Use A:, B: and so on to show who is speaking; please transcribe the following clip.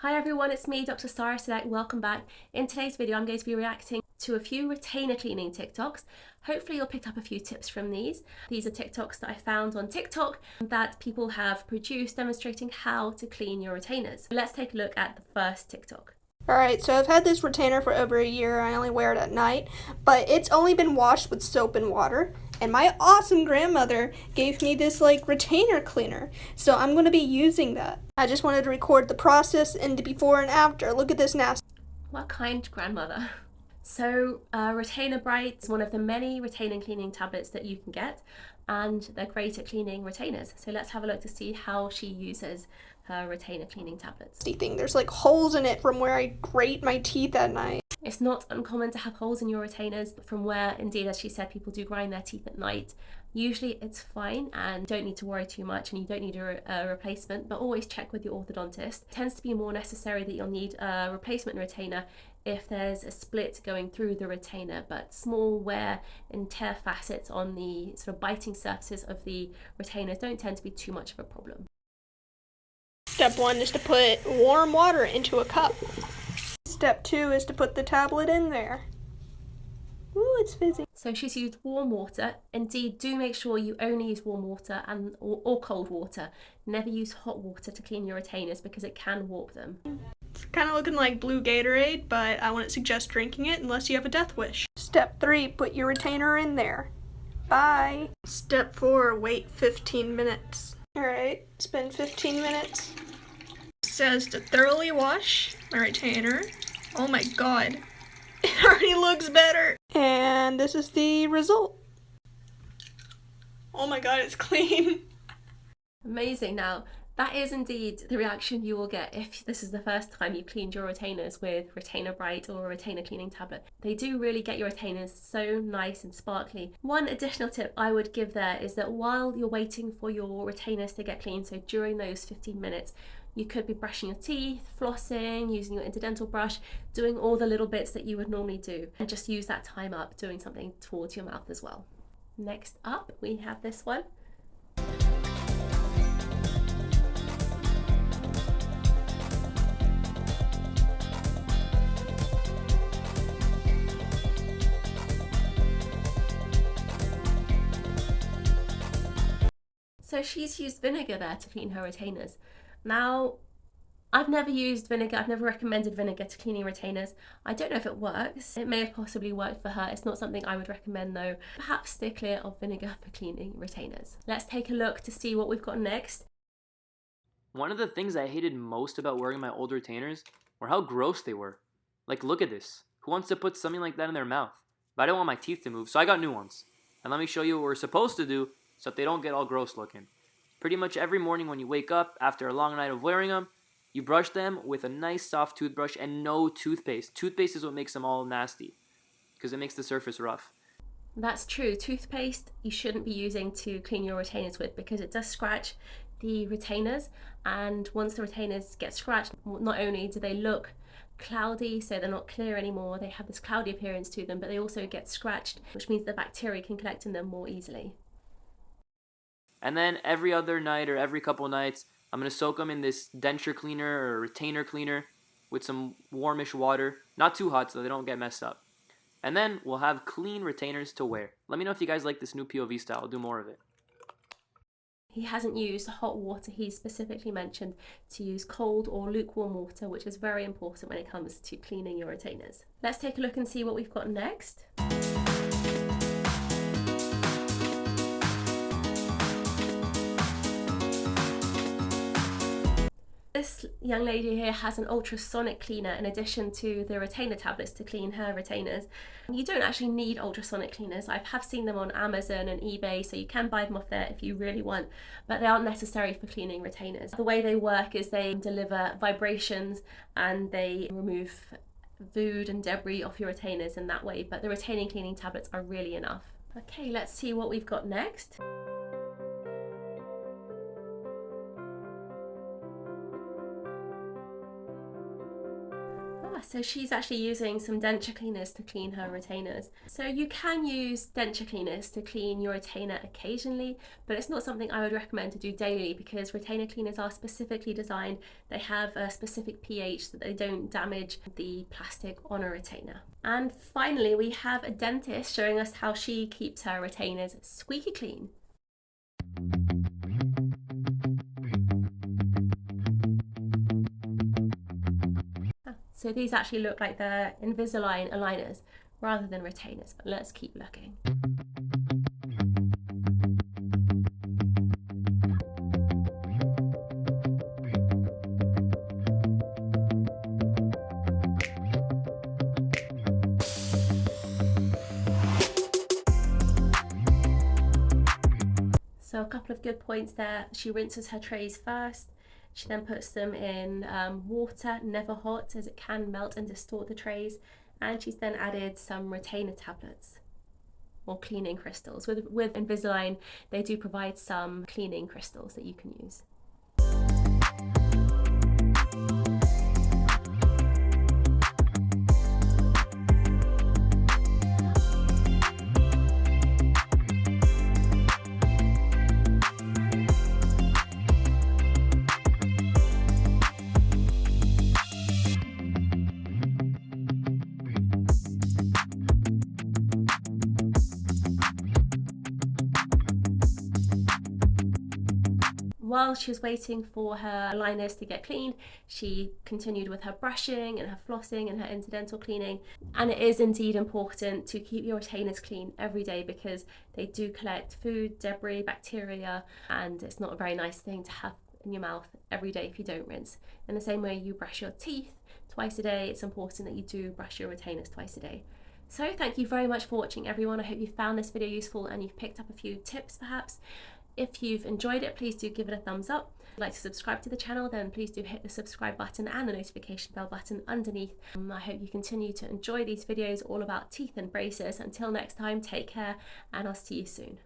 A: Hi everyone, it's me, Dr. Sarah Sadek. Welcome back. In today's video, I'm going to be reacting to a few retainer cleaning TikToks. Hopefully you'll pick up a few tips from these. These are TikToks that I found on TikTok that people have produced demonstrating how to clean your retainers. Let's take a look at the first TikTok.
B: Alright, so I've had this retainer for over a year. I only wear it at night, but it's only been washed with soap and water. And my awesome grandmother gave me this retainer cleaner, so I'm going to be using that. I just wanted to record the process and the before and after. Look at this nasty.
A: What kind grandmother? So Retainer Bright is one of the many retainer cleaning tablets that you can get, and they're great at cleaning retainers. So let's have a look to see how she uses her retainer cleaning tablets.
B: There's holes in it from where I grate my teeth at night.
A: It's not uncommon to have holes in your retainers from where, indeed, as she said, people do grind their teeth at night. Usually it's fine and you don't need to worry too much and you don't need a replacement, but always check with your orthodontist. It tends to be more necessary that you'll need a replacement retainer if there's a split going through the retainer, but small wear and tear facets on the sort of biting surfaces of the retainers don't tend to be too much of a problem.
B: Step 1 is to put warm water into a cup. Step 2 is to put the tablet in there. Ooh, it's fizzy.
A: So she's used warm water. Indeed, do make sure you only use warm water or cold water. Never use hot water to clean your retainers because it can warp them.
B: It's kind of looking like blue Gatorade, but I wouldn't suggest drinking it unless you have a death wish. Step 3, put your retainer in there. Bye. Step 4, wait 15 minutes. Alright, it's been 15 minutes. It says to thoroughly wash my retainer. Oh my god. It already looks better. And this is the result. Oh my god, it's clean.
A: Amazing. Now, that is indeed the reaction you will get if this is the first time you cleaned your retainers with Retainer Bright or a retainer cleaning tablet. They do really get your retainers so nice and sparkly. One additional tip I would give there is that while you're waiting for your retainers to get clean, so during those 15 minutes, you could be brushing your teeth, flossing, using your interdental brush, doing all the little bits that you would normally do, and just use that time up doing something towards your mouth as well. Next up, we have this one. So she's used vinegar there to clean her retainers. Now, I've never used vinegar, I've never recommended vinegar to cleaning retainers. I don't know if it works. It may have possibly worked for her. It's not something I would recommend though. Perhaps steer clear of vinegar for cleaning retainers. Let's take a look to see what we've got next.
C: One of the things I hated most about wearing my old retainers were how gross they were. Look at this. Who wants to put something like that in their mouth? But I don't want my teeth to move, so I got new ones. And let me show you what we're supposed to do so that they don't get all gross looking. Pretty much every morning when you wake up after a long night of wearing them, you brush them with a nice soft toothbrush and no toothpaste. Toothpaste is what makes them all nasty because it makes the surface rough.
A: That's true. Toothpaste you shouldn't be using to clean your retainers with because it does scratch the retainers, and once the retainers get scratched, not only do they look cloudy, so they're not clear anymore, they have this cloudy appearance to them, but they also get scratched, which means the bacteria can collect in them more easily.
C: And then every other night or every couple nights, I'm going to soak them in this denture cleaner or retainer cleaner with some warmish water. Not too hot so they don't get messed up. And then we'll have clean retainers to wear. Let me know if you guys like this new POV style. I'll do more of it.
A: He hasn't used hot water. He's specifically mentioned to use cold or lukewarm water, which is very important when it comes to cleaning your retainers. Let's take a look and see what we've got next. This young lady here has an ultrasonic cleaner in addition to the retainer tablets to clean her retainers. You don't actually need ultrasonic cleaners. I have seen them on Amazon and eBay, so you can buy them off there if you really want, but they aren't necessary for cleaning retainers. The way they work is they deliver vibrations and they remove food and debris off your retainers in that way, but the retaining cleaning tablets are really enough. Okay, let's see what we've got next. So she's actually using some denture cleaners to clean her retainers. So you can use denture cleaners to clean your retainer occasionally, but it's not something I would recommend to do daily because retainer cleaners are specifically designed. They have a specific pH so that they don't damage the plastic on a retainer. And finally, we have a dentist showing us how she keeps her retainers squeaky clean. So these actually look like they're Invisalign aligners rather than retainers, but let's keep looking. So a couple of good points there. She rinses her trays first. She then puts them in water, never hot, as it can melt and distort the trays. And she's then added some retainer tablets or cleaning crystals. With Invisalign, they do provide some cleaning crystals that you can use. While she was waiting for her aligners to get cleaned, she continued with her brushing and her flossing and her interdental cleaning. And it is indeed important to keep your retainers clean every day because they do collect food, debris, bacteria, and it's not a very nice thing to have in your mouth every day if you don't rinse. In the same way you brush your teeth twice a day, it's important that you do brush your retainers twice a day. So thank you very much for watching, everyone. I hope you found this video useful and you've picked up a few tips perhaps. If you've enjoyed it, please do give it a thumbs up. If you'd like to subscribe to the channel, then please do hit the subscribe button and the notification bell button underneath. I hope you continue to enjoy these videos all about teeth and braces. Until next time, take care and I'll see you soon.